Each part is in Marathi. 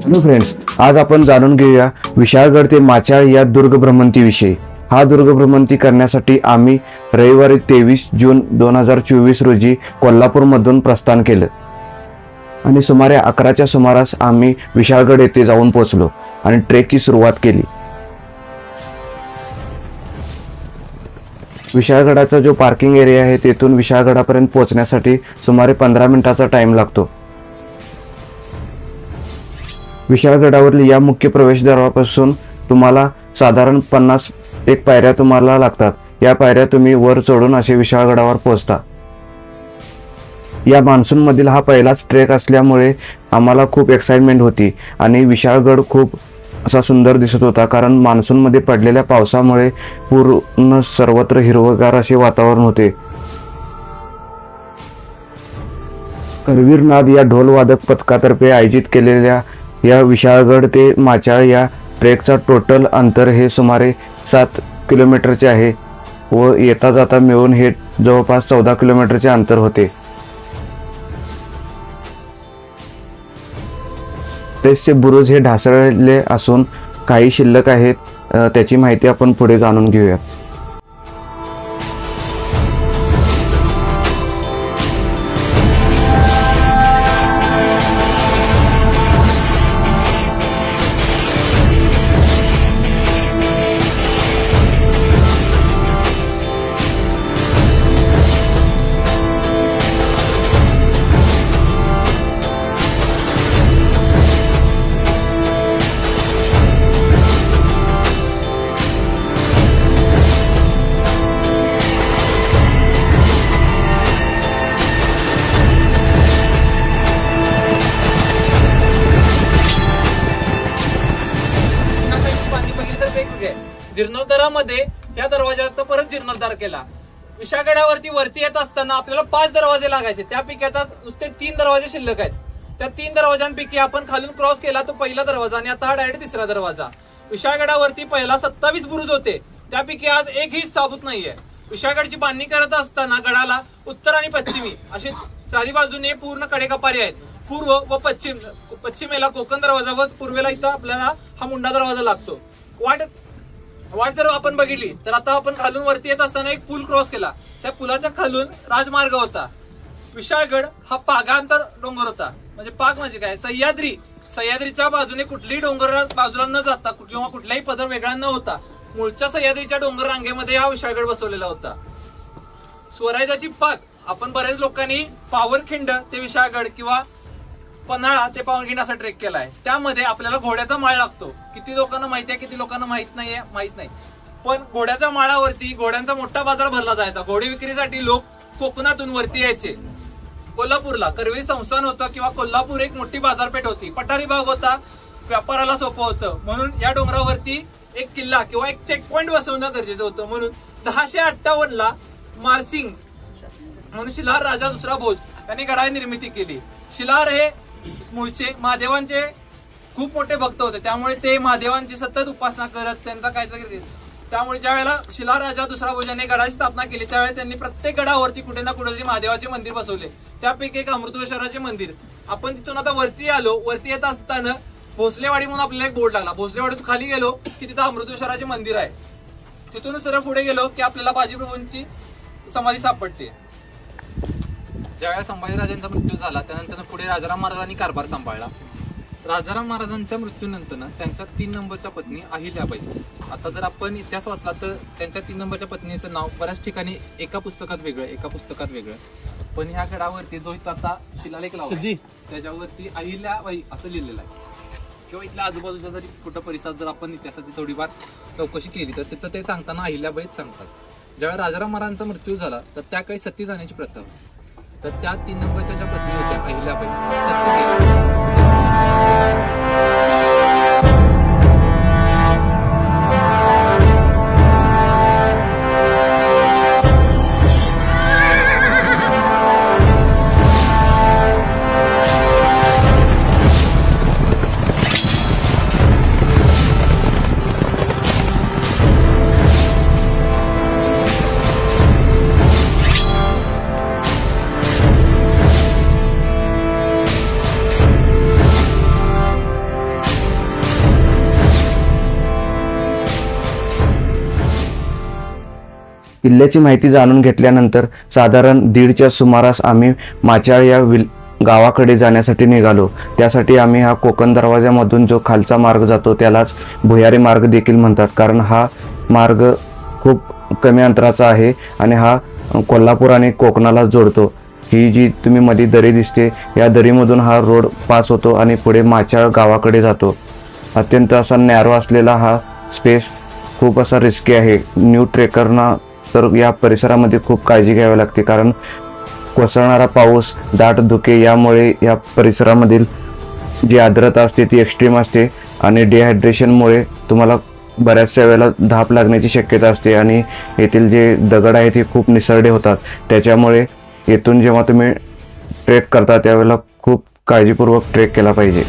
हॅलो फ्रेंड्स, आज आपण जाणून घेऊया विशाळगड ते माचाळ या दुर्ग भ्रमंतीविषयी। हा दुर्ग भ्रमंती करण्यासाठी आम्ही रविवारी 23 जून 2024 रोजी कोल्हापूरमधून प्रस्थान केलं आणि सुमारे 11च्या सुमारास आम्ही विशाळगड येथे जाऊन पोहोचलो आणि ट्रेकची सुरुवात केली। विशाळगडाचा जो पार्किंग एरिया आहे तेथून विशाळगडापर्यंत पोहोचण्यासाठी सुमारे 15 मिनिटाचा टाइम लागतो। विशाळगडावरील या मुख्य प्रवेशद्वारापासून तुम्हाला साधारण 51 पायऱ्या तुम्हाला लागतात। या पायऱ्या तुम्ही वर चढून असे विशाळगडावर पोहोचता। या मान्सून मधील हा पहिलाच ट्रेक असल्यामुळे आम्हाला खूप एक्साइटमेंट होती आणि विशाळगड खूप असा सुंदर दिसत होता, कारण मान्सून मध्ये पडलेल्या पावसामुळे पूर्ण सर्वत्र हिरवगार असे वातावरण होते। करवीरनाद या ढोलवादक पथकातर्फे आयोजित केलेल्या या विशाळगड ते माचाळ या ट्रेकचा टोटल अंतर हे सुमारे 7 किलोमीटरचे आहे व येता जाता मिळून हे जवळपास 14 किलोमीटरचे अंतर होते। ट्रेकचे बुरुज हे ढासळलेले असून काही शिल्लक आहेत, त्याची माहिती आपण पुढे जाणून घेऊयात। जीर्णोद्धारामध्ये या दरवाजाचा परत जीर्णोद्धार केला। विशाळगडावरती वरती येत असताना आपल्याला 5 दरवाजे लागायचे, त्यापैकी आता नुसते 3 दरवाजे शिल्लक आहेत। त्या 3 दरवाजांपैकी आपण खालून क्रॉस केला तो पहिला दरवाजा आणि आता हा डायरेक्ट तिसरा दरवाजा। विशाळगडावरती पहिला 27 बुरुज होते, त्यापैकी आज एकही साबूत नाहीये। विशाळगडची बांधणी करत असताना गडाला उत्तर आणि पश्चिमी असे चारी बाजूने पूर्ण कडेकपारी आहेत। पूर्व व पश्चिमेला कोकण दरवाजा व पूर्वेला इथं आपल्याला हा मुंडा दरवाजा लागतो। वाट जर आपण बघितली तर आता आपण खालून वरती येत असताना एक पूल क्रॉस केला, त्या पुलाच्या खालून राजमार्ग होता। विशाळगड हा पागांचा डोंगर होता। म्हणजे पाग म्हणजे काय, सह्याद्रीच्या बाजूने कुठलीही डोंगर बाजूला न जाता किंवा कुठलाही पदर वेगळा न होता मूळच्या सह्याद्रीच्या डोंगर रांगेमध्ये हा विशाळगड बसवलेला होता। स्वराज्याची पाग आपण बऱ्याच लोकांनी पावनखिंड ते विशाळगड किंवा पन्हाळा ते पावनखिंड असा ट्रेक केलाय। त्यामध्ये आपल्याला घोड्याचा माळ लागतो। किती लोकांना माहिती आहे, किती लोकांना माहित नाही। पण घोड्याच्या माळावरती घोड्यांचा मोठा बाजार भरला जायचा। घोडे विक्रीसाठी लोक कोकणातून वरती यायचे। कोल्हापूरला करवीर संस्थान होतं किंवा कोल्हापूर एक मोठी बाजारपेठ होती, पठारी भाग होता, व्यापाराला सोपं होतं। म्हणून या डोंगरावरती एक किल्ला किंवा एक चेक पॉइंट बसवणं गरजेचं होतं। म्हणून 1058 ला मारसिंग म्हणून शिलाहार राजा दुसरा भोज त्यांनी गडाची निर्मिती केली। शिलाहार हे मूळचे महादेवांचे खूप मोठे भक्त होते, त्यामुळे ते महादेवांची सतत उपासना करत त्यांचा काहीतरी, त्यामुळे ज्या वेळेला शिलाहार राजा दुसरा भोजाने गडाची स्थापना केली त्यावेळेस त्यांनी प्रत्येक गडावरती कुठे ना कुठेतरी महादेवाचे मंदिर बसवले। त्यापैकी एक अमृतेश्वराचे मंदिर। आपण तिथून आता वरती आलो, वरती येत असताना भोसलेवाडी म्हणून आपल्याला एक बोर्ड लागला। भोसलेवाडीतून खाली गेलो की तिथं अमृतेश्वराचे मंदिर आहे। तिथून सरळ पुढे गेलो की आपल्याला बाजीप्रभूंची समाधी सापडते। ज्यावेळेला संभाजीराजांचा मृत्यू झाला त्यानंतर पुढे राजाराम महाराजांनी कारभार सांभाळला। राजाराम महाराजांच्या मृत्यूनंतर त्यांच्या 3 नंबरच्या पत्नी अहिल्याबाई, आता जर आपण इतिहास वाचला तर त्यांच्या 3 नंबरच्या पत्नीचं नाव बऱ्याच ठिकाणी एका पुस्तकात वेगळं एका पुस्तकात वेगळं, पण ह्या गडावरती जो इथं आता शिलालेख लावला त्याच्यावरती अहिल्याबाई असं लिहिलेलं आहे। किंवा इथल्या आजूबाजूच्या जरी कुठं परिसरात जर आपण इतिहासाची थोडीफार चौकशी केली तर तिथं ते सांगताना अहिल्याबाईच सांगतात। ज्यावेळी राजाराम महाराजांचा मृत्यू झाला तर त्या काही सती जाण्याची प्रथा होती, तर त्या 3 नंबरच्या ज्या पत्नी होत्या अहिल्याबाई सत्य किल्ल्याची माहिती जाणून घेतल्यानंतर साधारण 1:30च्या सुमारास आम्ही माचाळ या गावाकडे जाण्यासाठी निघालो। त्यासाठी आम्ही हा कोकण दरवाजामधून जो खालचा मार्ग जातो त्यालाच भुयारी मार्ग देखील म्हणतात, कारण हा मार्ग खूप कमी अंतराचा आहे आणि हा कोल्हापूर आणि कोकणाला जोडतो। ही जी तुम्ही मध्ये दरी दिसते या दरीमधून हा रोड पास होतो आणि पुढे माचाळ गावाकडे जातो। अत्यंत असा नॅरो असलेला हा स्पेस खूप असा रिस्की आहे। न्यू ट्रेकरना तर या परिसरामध्ये खूप काळजी घ्यावी लागते, कारण कोसळणारा पाऊस, दाट धुके यामुळे या परिसरामधील जी आर्द्रता असते ती एक्स्ट्रीम असते आणि डिहायड्रेशनमुळे तुम्हाला बऱ्याचशा वेळेला धाप लागण्याची शक्यता असते आणि येथील जे दगड आहेत ते खूप निसरडे होतात। त्याच्यामुळे येथून जेव्हा तुम्ही ट्रेक करता त्यावेळेला खूप काळजीपूर्वक ट्रेक केला पाहिजे।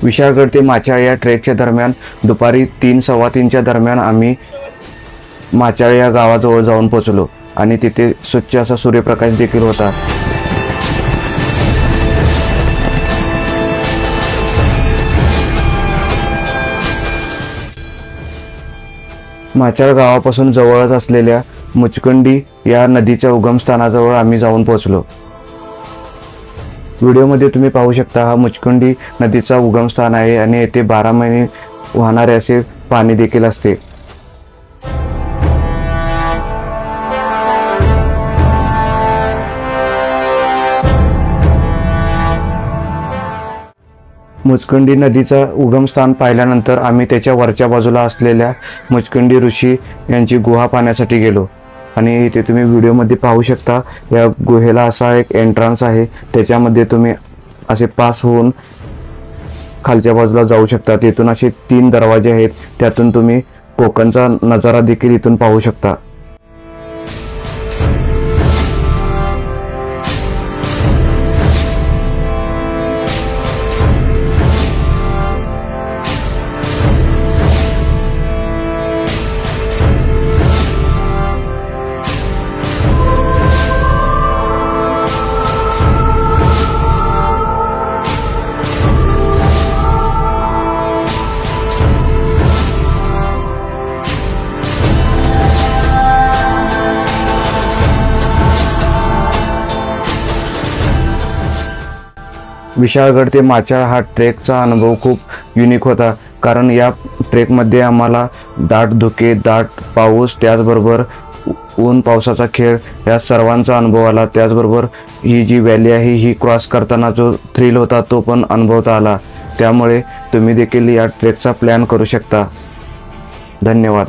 विशाळगड ते माचाळ या ट्रेकच्या दरम्यान दुपारी 3-3:15च्या दरम्यान आम्ही माचाळ या गावाजवळ जाऊन पोहोचलो आणि तिथे स्वच्छ असा सूर्यप्रकाश देखील होता। माचाळ गावापासून जवळच असलेल्या मुचकुंडी या नदीच्या उगमस्थानाजवळ आम्ही जाऊन पोहोचलो। व्हिडिओमध्ये तुम्ही पाहू शकता हा मुचकुंडी नदीचा उगमस्थान आहे आणि येथे 12 महिने वाहणारे असे पाणी देखील असते। मुचकुंडी नदीचा उगमस्थान पाहिल्यानंतर आम्ही त्याच्या वरच्या बाजूला असलेल्या मुचकुंडी ऋषी यांची गुहा पाहण्यासाठी गेलो आणि इथे तुम्ही व्हिडिओमध्ये पाहू शकता या गुहेला असा एक एंट्रन्स आहे, त्याच्यामध्ये तुम्ही असे पास होऊन खालच्या बाजूला जाऊ शकता। तिथून असे 3 दरवाजे आहेत, त्यातून तुम्ही कोकणचा नजारा देखील इथून पाहू शकता। विशाळगड ते माचाळ हा ट्रेकचा अनुभव खूप युनिक होता, कारण या ट्रेकमध्ये आम्हाला दाट धुके, दाट पाऊस, त्याचबरोबर ऊन पावसाचा खेळ या सर्वांचा अनुभव आला. त्याचबरोबर ही जी व्हॅली आहे ही क्रॉस करताना जो थ्रिल होता तो पण अनुभवता आला. त्यामुळे तुम्ही देखील या ट्रेकचा प्लॅन करू शकता. धन्यवाद.